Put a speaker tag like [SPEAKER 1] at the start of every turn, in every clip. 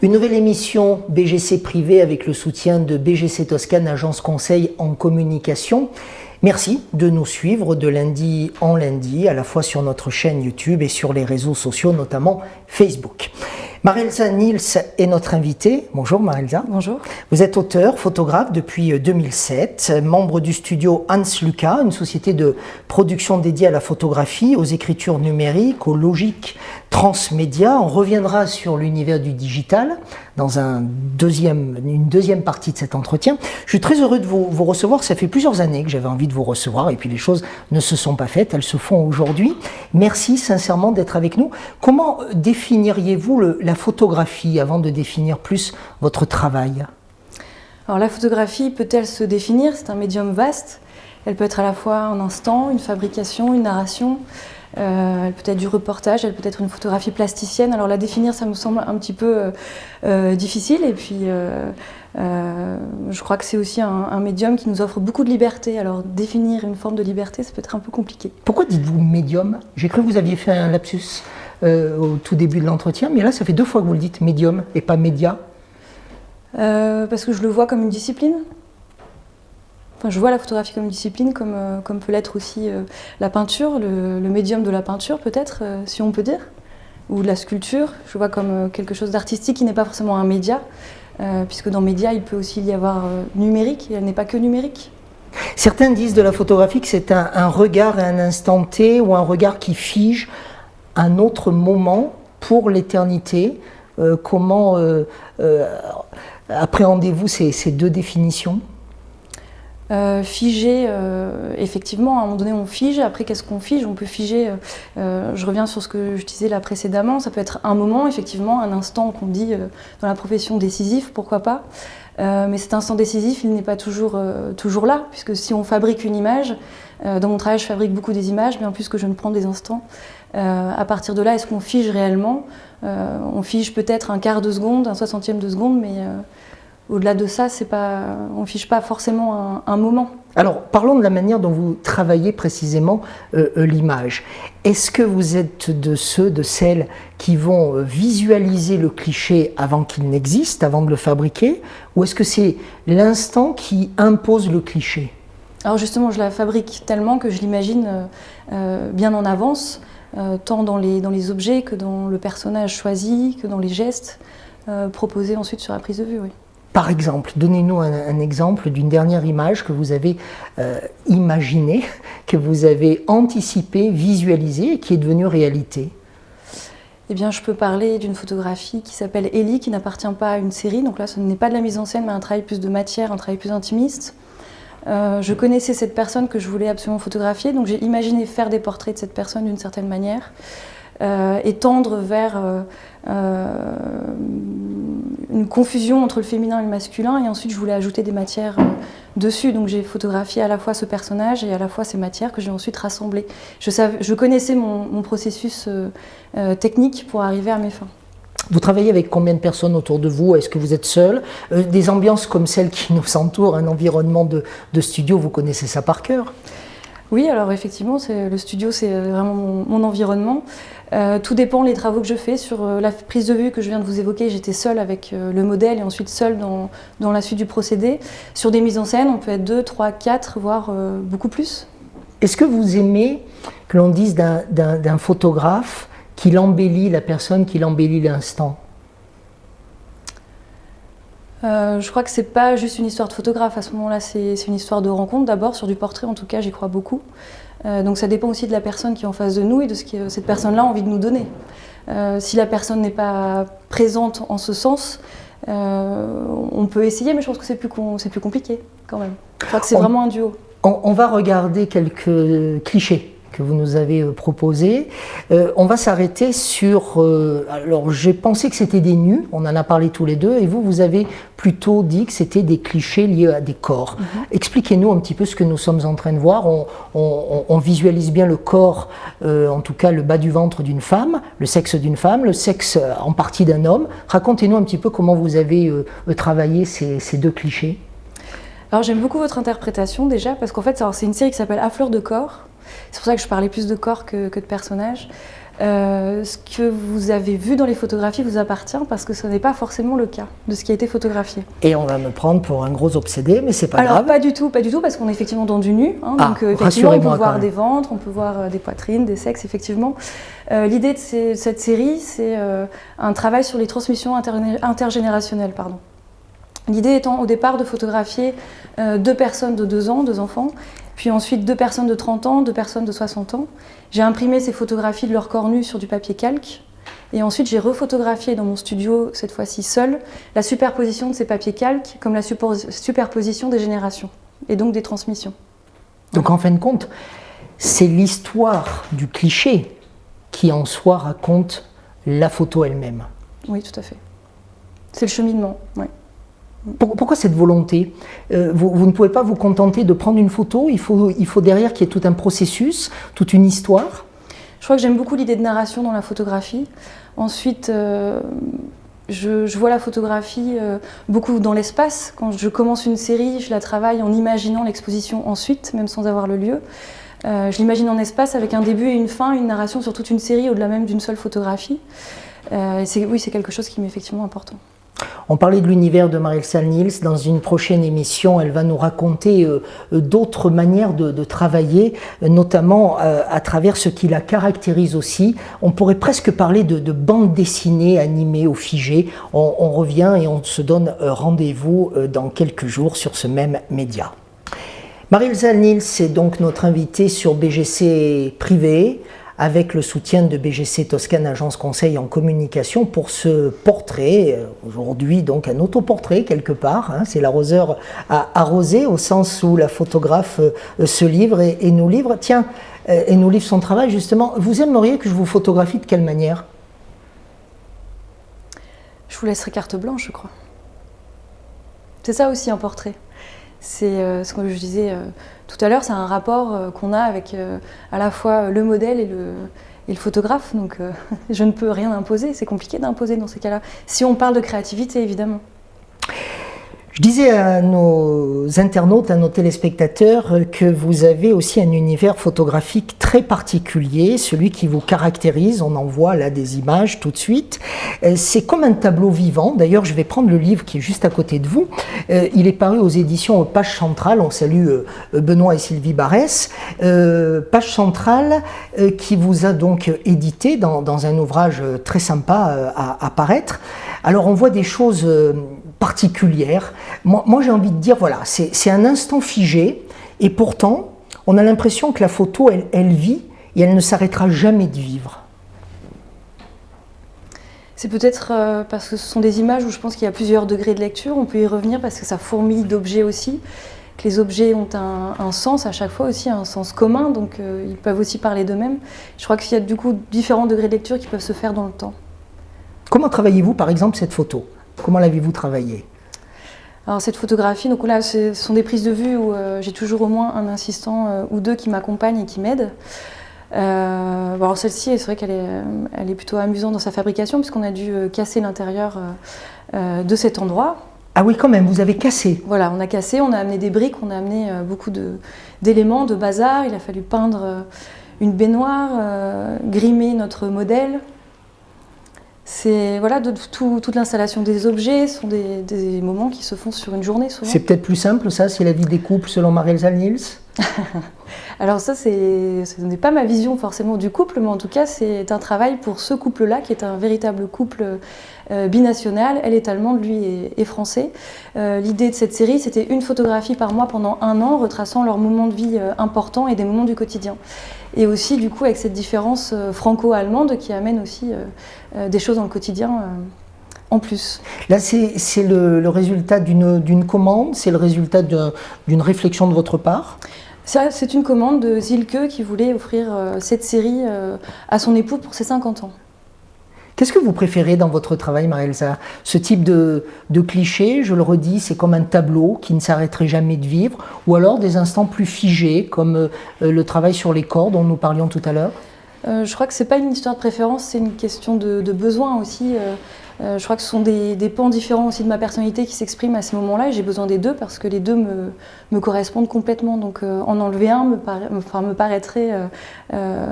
[SPEAKER 1] Une nouvelle émission BGC Privé avec le soutien de BGC Toscane, agence conseil en communication. Merci de nous suivre de lundi en lundi, à la fois sur notre chaîne YouTube et sur les réseaux sociaux, notamment Facebook. Marie-Elsa Niels est notre invitée. Bonjour Marie-Elsa.
[SPEAKER 2] Bonjour.
[SPEAKER 1] Vous êtes auteur, photographe depuis 2007, membre du studio Hans Lucas, une société de production dédiée à la photographie, aux écritures numériques, aux logiques transmédia. On reviendra sur l'univers du digital dans une deuxième partie de cet entretien. Je suis très heureux de vous recevoir. Ça fait plusieurs années que j'avais envie de vous recevoir et puis les choses ne se sont pas faites, elles se font aujourd'hui. Merci sincèrement d'être avec nous. Comment définiriez-vous la photographie avant de définir plus votre travail?
[SPEAKER 2] Alors la photographie peut-elle se définir? C'est un médium vaste. Elle peut être à la fois un instant, une fabrication, une narration. Elle peut être du reportage, elle peut être une photographie plasticienne. Alors la définir, ça me semble un petit peu difficile. Et puis je crois que c'est aussi un médium qui nous offre beaucoup de liberté. Alors définir une forme de liberté, ça peut être un peu compliqué.
[SPEAKER 1] Pourquoi dites-vous médium? J'ai cru que vous aviez fait un lapsus au tout début de l'entretien, mais là ça fait 2 fois que vous le dites, médium et pas média.
[SPEAKER 2] Parce que je le vois comme une discipline. Enfin, je vois la photographie comme une discipline, comme peut l'être aussi la peinture, le médium de la peinture peut-être, si on peut dire, ou de la sculpture. Je vois comme quelque chose d'artistique qui n'est pas forcément un média, puisque dans média, il peut aussi y avoir numérique, et elle n'est pas que numérique.
[SPEAKER 1] Certains disent de la photographie que c'est un regard à un instant T, ou un regard qui fige un autre moment pour l'éternité. Comment appréhendez-vous ces 2 définitions?
[SPEAKER 2] Figer, effectivement, à un moment donné on fige, après qu'est-ce qu'on fige? On peut figer, je reviens sur ce que je disais là précédemment, ça peut être un moment, effectivement, un instant qu'on dit dans la profession décisif, pourquoi pas, mais cet instant décisif, il n'est pas toujours là, puisque si on fabrique une image, dans mon travail je fabrique beaucoup des images, bien plus que je ne prends des instants, à partir de là, est-ce qu'on fige réellement? On fige peut-être un quart de seconde, un 60e de seconde, mais au-delà de ça, on ne fiche pas forcément un moment.
[SPEAKER 1] Alors, parlons de la manière dont vous travaillez précisément l'image. Est-ce que vous êtes de celles qui vont visualiser le cliché avant qu'il n'existe, avant de le fabriquer, ou est-ce que c'est l'instant qui impose le cliché?
[SPEAKER 2] Alors justement, je la fabrique tellement que je l'imagine bien en avance, tant dans les objets que dans le personnage choisi, que dans les gestes proposés ensuite sur la prise de vue. Oui.
[SPEAKER 1] Par exemple, donnez-nous un exemple d'une dernière image que vous avez imaginée, que vous avez anticipée, visualisée et qui est devenue réalité.
[SPEAKER 2] Eh bien, je peux parler d'une photographie qui s'appelle Ellie, qui n'appartient pas à une série. Donc là, ce n'est pas de la mise en scène, mais un travail plus de matière, un travail plus intimiste. Je connaissais cette personne que je voulais absolument photographier, donc j'ai imaginé faire des portraits de cette personne d'une certaine manière. Et tendre vers une confusion entre le féminin et le masculin, et ensuite je voulais ajouter des matières dessus, donc j'ai photographié à la fois ce personnage et à la fois ces matières que j'ai ensuite rassemblées. Je connaissais mon processus technique pour arriver à mes fins.
[SPEAKER 1] Vous travaillez avec combien de personnes autour de vous? Est-ce que vous êtes seul? Des ambiances comme celles qui nous entourent, un environnement de studio, vous connaissez ça par cœur?
[SPEAKER 2] Oui, alors effectivement, le studio, c'est vraiment mon environnement. Tout dépend des travaux que je fais. Sur la prise de vue que je viens de vous évoquer, j'étais seule avec le modèle et ensuite seule dans la suite du procédé. Sur des mises en scène, on peut être 2, 3, 4, voire beaucoup plus. Est-ce
[SPEAKER 1] que vous aimez que l'on dise d'un photographe qu'il embellit la personne, qu'il embellit l'instant?
[SPEAKER 2] Je crois que c'est pas juste une histoire de photographe. À ce moment-là, c'est une histoire de rencontre. D'abord, sur du portrait, en tout cas, j'y crois beaucoup. Donc ça dépend aussi de la personne qui est en face de nous et de ce que cette personne-là a envie de nous donner. Si la personne n'est pas présente en ce sens, on peut essayer, mais je pense que c'est plus compliqué quand même. Je crois que c'est vraiment un duo.
[SPEAKER 1] On va regarder quelques clichés que vous nous avez proposé. On va s'arrêter sur... alors j'ai pensé que c'était des nus, on en a parlé tous les deux, et vous avez plutôt dit que c'était des clichés liés à des corps. Expliquez-nous un petit peu ce que nous sommes en train de voir. On visualise bien le corps, en tout cas le bas du ventre d'une femme, le sexe d'une femme, le sexe en partie d'un homme. Racontez-nous un petit peu comment vous avez travaillé ces 2 clichés.
[SPEAKER 2] Alors j'aime beaucoup votre interprétation déjà, parce qu'en fait c'est une série qui s'appelle À fleur de corps. C'est pour ça que je parlais plus de corps que de personnages. Ce que vous avez vu dans les photographies vous appartient parce que ce n'est pas forcément le cas de ce qui a été photographié.
[SPEAKER 1] Et on va me prendre pour un gros obsédé, mais c'est pas grave.
[SPEAKER 2] Alors pas du tout, parce qu'on est effectivement dans du nu. Donc effectivement, on peut voir des ventres, on peut voir des poitrines, des sexes, effectivement. L'idée de cette série, c'est un travail sur les transmissions intergénérationnelles. L'idée étant au départ de photographier 2 personnes de 2 ans, 2 enfants, puis ensuite 2 personnes de 30 ans, 2 personnes de 60 ans. J'ai imprimé ces photographies de leur corps nu sur du papier calque. Et ensuite, j'ai refotographié dans mon studio, cette fois-ci seule, la superposition de ces papiers calques comme la superposition des générations et donc des transmissions.
[SPEAKER 1] Donc en fin de compte, c'est l'histoire du cliché qui en soi raconte la photo elle-même.
[SPEAKER 2] Oui, tout à fait. C'est le cheminement, oui.
[SPEAKER 1] Pourquoi cette volonté ? Vous ne pouvez pas vous contenter de prendre une photo, il faut derrière qu'il y ait tout un processus, toute une histoire.
[SPEAKER 2] Je crois que j'aime beaucoup l'idée de narration dans la photographie. Ensuite, je vois la photographie beaucoup dans l'espace. Quand je commence une série, je la travaille en imaginant l'exposition ensuite, même sans avoir le lieu. Je l'imagine en espace avec un début et une fin, une narration sur toute une série au-delà même d'une seule photographie. Oui, c'est quelque chose qui m'est effectivement important.
[SPEAKER 1] On parlait de l'univers de Marie-Elsa Niels. Dans une prochaine émission, elle va nous raconter d'autres manières de travailler, notamment à travers ce qui la caractérise aussi. On pourrait presque parler de bande dessinée animée au figé. On revient et on se donne rendez-vous dans quelques jours sur ce même média. Marie-Elsa Niels est donc notre invitée sur BGC Privé, avec le soutien de BGC Toscane Agence Conseil en Communication pour ce portrait, aujourd'hui donc un autoportrait quelque part, hein, c'est l'arroseur à arroser au sens où la photographe se livre et nous livre. Tiens, et nous livre son travail justement. Vous aimeriez que je vous photographie de quelle manière ?
[SPEAKER 2] Je vous laisserai carte blanche, je crois. C'est ça aussi un portrait. C'est ce que je disais tout à l'heure, c'est un rapport qu'on a avec à la fois le modèle et le photographe. Donc je ne peux rien imposer, c'est compliqué d'imposer dans ces cas-là. Si on parle de créativité, évidemment.
[SPEAKER 1] Je disais à nos internautes, à nos téléspectateurs, que vous avez aussi un univers photographique très particulier, celui qui vous caractérise. On en voit là des images tout de suite. C'est comme un tableau vivant. D'ailleurs, je vais prendre le livre qui est juste à côté de vous. Il est paru aux éditions Page Centrale. On salue Benoît et Sylvie Barès. Page Centrale qui vous a donc édité dans un ouvrage très sympa à paraître. Alors, on voit des choses particulière. Moi j'ai envie de dire, voilà, c'est un instant figé, et pourtant, on a l'impression que la photo, elle vit, et elle ne s'arrêtera jamais de vivre.
[SPEAKER 2] C'est peut-être parce que ce sont des images où je pense qu'il y a plusieurs degrés de lecture, on peut y revenir parce que ça fourmille d'objets aussi, que les objets ont un sens à chaque fois aussi, un sens commun, donc ils peuvent aussi parler d'eux-mêmes. Je crois qu'il y a du coup différents degrés de lecture qui peuvent se faire dans le temps.
[SPEAKER 1] Comment travaillez-vous par exemple cette photo ? Comment l'avez-vous travaillée ?
[SPEAKER 2] Alors cette photographie, donc là, ce sont des prises de vue où j'ai toujours au moins un assistant ou 2 qui m'accompagnent et qui m'aident. Alors celle-ci, c'est vrai qu'elle est plutôt amusante dans sa fabrication puisqu'on a dû casser l'intérieur de cet endroit.
[SPEAKER 1] Ah oui, quand même, vous avez cassé.
[SPEAKER 2] Voilà, on a cassé, on a amené des briques, on a amené beaucoup d'éléments, de bazar. Il a fallu peindre une baignoire, grimer notre modèle. C'est voilà, toute l'installation des objets sont des moments qui se font sur une journée souvent.
[SPEAKER 1] C'est peut-être plus simple ça, c'est la vie des couples selon Marie-Elsa Niels.
[SPEAKER 2] Alors ça, ce n'est pas ma vision forcément du couple, mais en tout cas c'est un travail pour ce couple-là qui est un véritable couple binational. Elle est allemande, lui est français. L'idée de cette série, c'était une photographie par mois pendant 1 an, retraçant leurs moments de vie importants et des moments du quotidien. Et aussi du coup avec cette différence franco-allemande qui amène aussi des choses dans le quotidien en plus.
[SPEAKER 1] Là c'est le résultat d'une commande, c'est le résultat d'une réflexion de votre part ?
[SPEAKER 2] C'est une commande de Silke qui voulait offrir cette série à son époux pour ses 50 ans.
[SPEAKER 1] Qu'est-ce que vous préférez dans votre travail, Marie-Elsa ? Ce type de cliché, je le redis, c'est comme un tableau qui ne s'arrêterait jamais de vivre, ou alors des instants plus figés, comme le travail sur les corps dont nous parlions tout à l'heure ?
[SPEAKER 2] Je crois que ce n'est pas une histoire de préférence, c'est une question de besoin aussi. Je crois que ce sont des pans différents aussi de ma personnalité qui s'expriment à ces moments-là et j'ai besoin des deux parce que les deux me correspondent complètement. Donc en enlever un me paraîtrait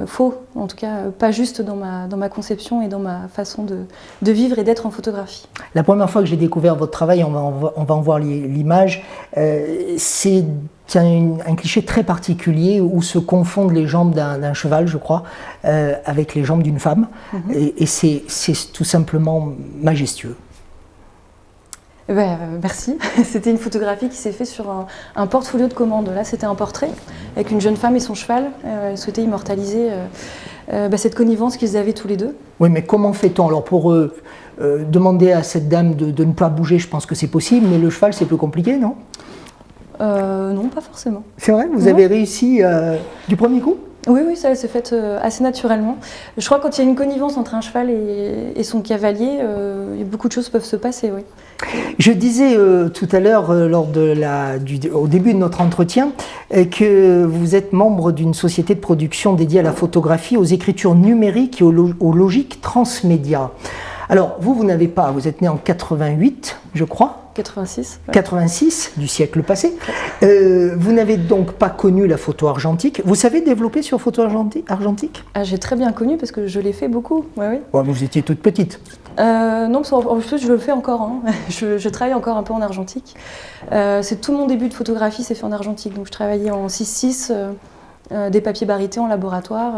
[SPEAKER 2] faux, en tout cas pas juste dans ma conception et dans ma façon de vivre et d'être en photographie.
[SPEAKER 1] La première fois que j'ai découvert votre travail, on va en voir l'image, c'est un cliché très particulier où se confondent les jambes d'un cheval, je crois, avec les jambes d'une femme. Et c'est tout simplement majestueux.
[SPEAKER 2] Merci. C'était une photographie qui s'est faite sur un portfolio de commande. Là, c'était un portrait avec une jeune femme et son cheval. Elle souhaitait immortaliser cette connivence qu'ils avaient tous les deux.
[SPEAKER 1] Oui, mais comment fait-on alors pour demander à cette dame de ne pas bouger? Je pense que c'est possible, mais le cheval, c'est peu compliqué, non?
[SPEAKER 2] Non, pas forcément.
[SPEAKER 1] C'est vrai? Vous avez réussi du premier coup?
[SPEAKER 2] Oui, ça s'est fait assez naturellement. Je crois que quand il y a une connivence entre un cheval et son cavalier, beaucoup de choses peuvent se passer, oui.
[SPEAKER 1] Je disais tout à l'heure, au début de notre entretien, que vous êtes membre d'une société de production dédiée à la photographie, aux écritures numériques et aux logiques transmédia. Alors, vous n'avez pas, vous êtes né en 88, je crois.
[SPEAKER 2] 86. Ouais.
[SPEAKER 1] 86 du siècle passé. Vous n'avez donc pas connu la photo argentique. Vous savez développer sur photo argentique?
[SPEAKER 2] J'ai très bien connu parce que je l'ai fait beaucoup. Ouais.
[SPEAKER 1] Vous étiez toute petite.
[SPEAKER 2] Non, parce qu'en plus je le fais encore. Hein. Je travaille encore un peu en argentique. C'est tout mon début de photographie, c'est fait en argentique. Donc je travaillais en 6:6, des papiers barités en laboratoire,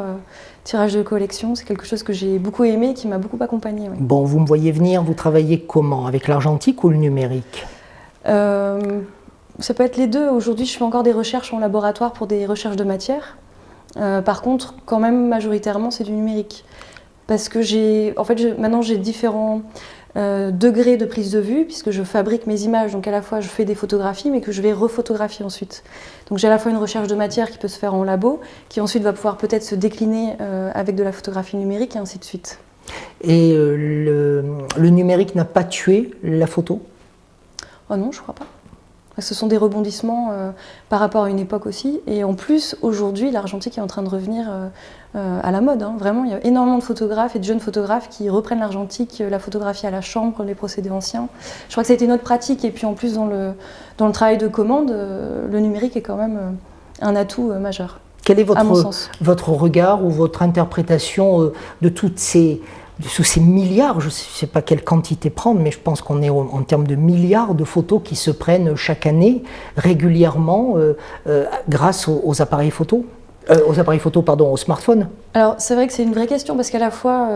[SPEAKER 2] tirage de collection. C'est quelque chose que j'ai beaucoup aimé et qui m'a beaucoup accompagnée. Ouais.
[SPEAKER 1] Bon, vous me voyez venir, vous travaillez comment? Avec l'argentique ou le numérique?
[SPEAKER 2] Ça peut être les deux. Aujourd'hui, je fais encore des recherches en laboratoire pour des recherches de matière. Par contre, quand même, majoritairement, c'est du numérique. Parce que maintenant, j'ai différents degrés de prise de vue, puisque je fabrique mes images. Donc, à la fois, je fais des photographies, mais que je vais refotographier ensuite. Donc, j'ai à la fois une recherche de matière qui peut se faire en labo, qui ensuite va pouvoir peut-être se décliner avec de la photographie numérique, et ainsi de suite.
[SPEAKER 1] Et le numérique n'a pas tué la photo?
[SPEAKER 2] Oh non, je crois pas. Ce sont des rebondissements par rapport à une époque aussi. Et en plus, aujourd'hui, l'argentique est en train de revenir à la mode. Hein. Vraiment, il y a énormément de photographes et de jeunes photographes qui reprennent l'argentique, la photographie à la chambre, les procédés anciens. Je crois que ça a été notre pratique. Et puis en plus, dans le travail de commande, le numérique est quand même un atout majeur.
[SPEAKER 1] Quel est votre regard ou votre interprétation de tous ces milliards, je ne sais pas quelle quantité prendre, mais je pense qu'on est en termes de milliards de photos qui se prennent chaque année, régulièrement, grâce aux appareils photo, aux smartphones? Alors,
[SPEAKER 2] c'est vrai que c'est une vraie question, parce qu'à la fois,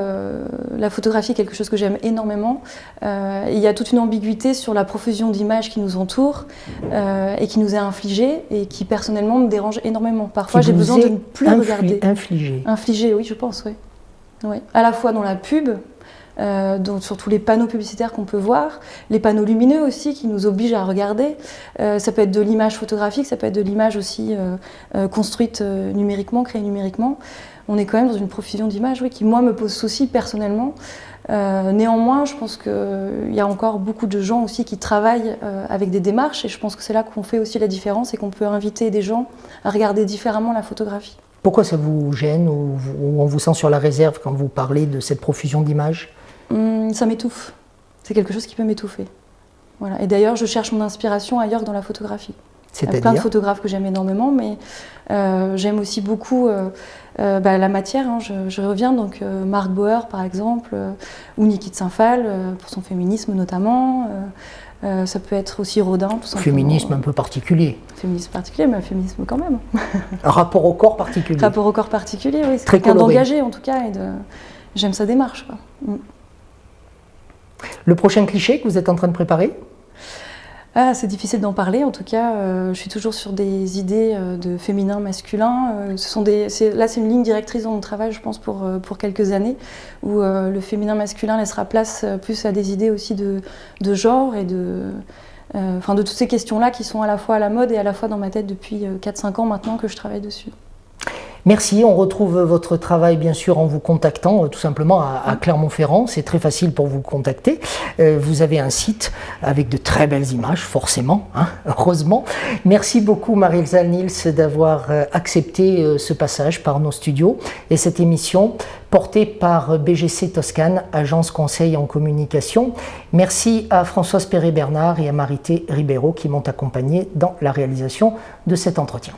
[SPEAKER 2] la photographie est quelque chose que j'aime énormément. Il y a toute une ambiguïté sur la profusion d'images qui nous entourent et qui nous est infligée, et qui, personnellement, me dérange énormément. Parfois, j'ai besoin de ne plus regarder. Infligée, oui, je pense, oui. Oui. À la fois dans la pub, donc sur tous les panneaux publicitaires qu'on peut voir, les panneaux lumineux aussi qui nous obligent à regarder. Ça peut être de l'image photographique, ça peut être de l'image aussi construite numériquement, créée numériquement. On est quand même dans une profusion d'images, oui, qui moi me pose souci personnellement. Néanmoins, je pense qu'il y a encore beaucoup de gens aussi qui travaillent avec des démarches, et je pense que c'est là qu'on fait aussi la différence et qu'on peut inviter des gens à regarder différemment la photographie.
[SPEAKER 1] Pourquoi ça vous gêne ou on vous sent sur la réserve quand vous parlez de cette profusion d'images?
[SPEAKER 2] Ça m'étouffe. C'est quelque chose qui peut m'étouffer. Voilà. Et d'ailleurs, je cherche mon inspiration ailleurs que dans la photographie. Il y a plein de photographes que j'aime énormément, mais j'aime aussi beaucoup la matière. Hein. Je reviens, donc Marc Boer, par exemple, ou Niki de Saint-Phal, pour son féminisme notamment. Ça peut être aussi Rodin, tout simplement.
[SPEAKER 1] Féminisme un peu particulier.
[SPEAKER 2] Féminisme particulier, mais un féminisme quand même.
[SPEAKER 1] Un rapport au corps particulier.
[SPEAKER 2] Rapport au corps particulier, oui. C'est
[SPEAKER 1] très
[SPEAKER 2] quelqu'un d'engagé, en tout cas, et j'aime sa démarche, quoi.
[SPEAKER 1] Le prochain cliché que vous êtes en train de préparer?
[SPEAKER 2] C'est difficile d'en parler, en tout cas, je suis toujours sur des idées de féminin, masculin. Là, c'est une ligne directrice dans mon travail, je pense, pour quelques années, où le féminin, masculin laissera place plus à des idées aussi de genre et de toutes ces questions-là qui sont à la fois à la mode et à la fois dans ma tête depuis 4-5 ans maintenant que je travaille dessus.
[SPEAKER 1] Merci, on retrouve votre travail bien sûr en vous contactant tout simplement à Clermont-Ferrand, c'est très facile pour vous contacter. Vous avez un site avec de très belles images, forcément, hein, heureusement. Merci beaucoup Marie-Elsa Nils d'avoir accepté ce passage par nos studios et cette émission portée par BGC Toscane, agence conseil en communication. Merci à Françoise Perret-Bernard et à Marité Ribeiro qui m'ont accompagné dans la réalisation de cet entretien.